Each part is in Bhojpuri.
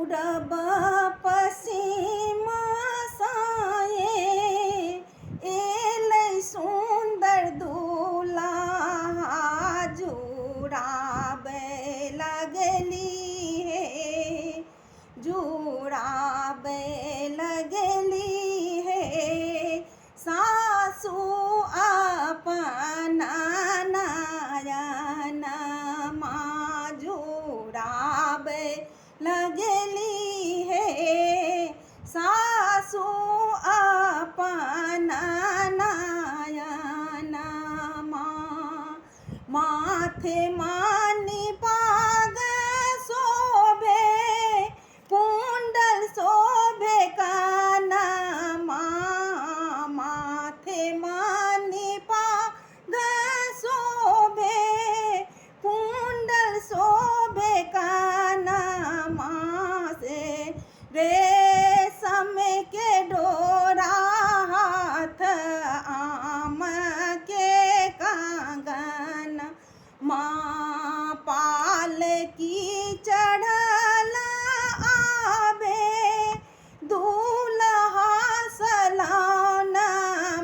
पूरब पश्चिम साए एलै सुंदर दूल्हा जुड़ाबै लगली हे जुड़ाबै लगली हे सासु अपन नयनमा जुड़ाबै लगली हे सासु अपन नयनमा माथे मानी पाग शोभे कुंडल शोभे कानमा माथे मानी पाग शोभे कुंडल शोभे कानमा से रेशम के डोरा हाथ आम के कंगन माँ पाल की चढ़ल आवे दूल्हा सलान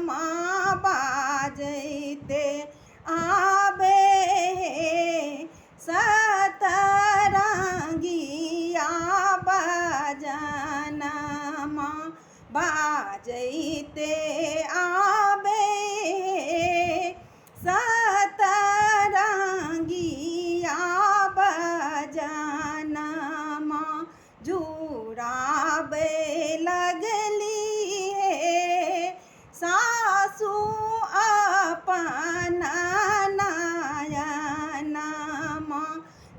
माँ बाजते आवे सतरंगिया बजन माँ बाजते आवे सतरंगिया बजन माँ जुड़ाबै लगली हे सासु अपन नयनमा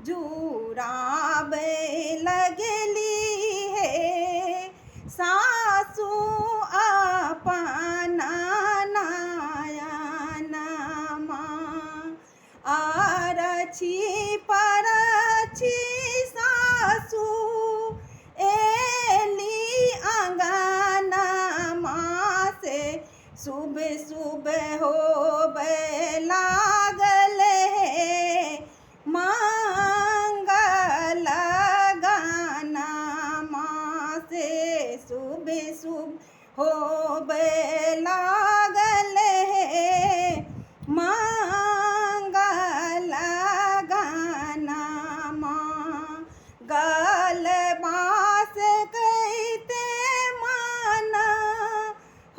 जुड़ाबै लगली हे सासु अपन नयनमा आरछी परछी सासु एली आंगनमा से सुबह सुबह होबै लागल हे मंगल गानमा से सुबह सुबह होबै लागल हे मंगल गानमा गलबा से कहते मन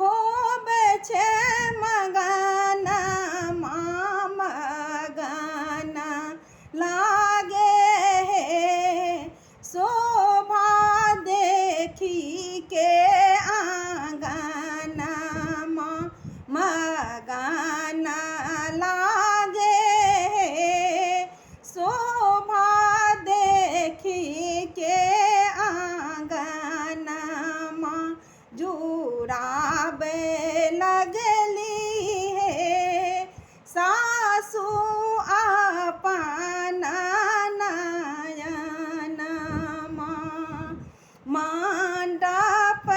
होबै छे मगन मगन लागे हे शोभा देखी के आंगन मगन लागे हे शोभा देखी के आंगन जुड़ाबै लगली हे सासु अपन नयनमा मंडप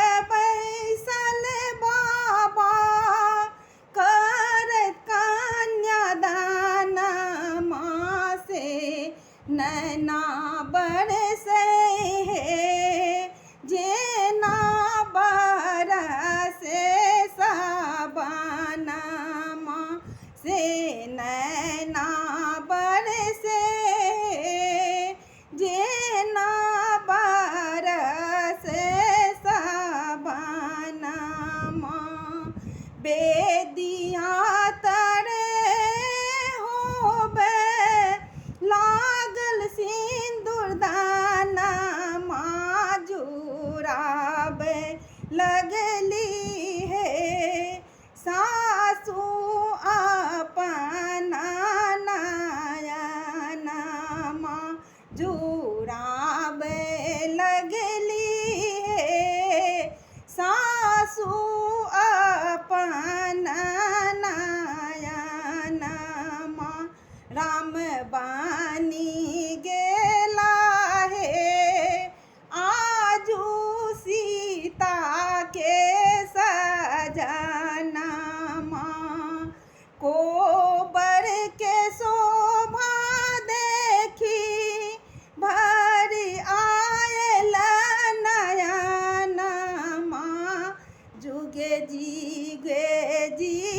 जी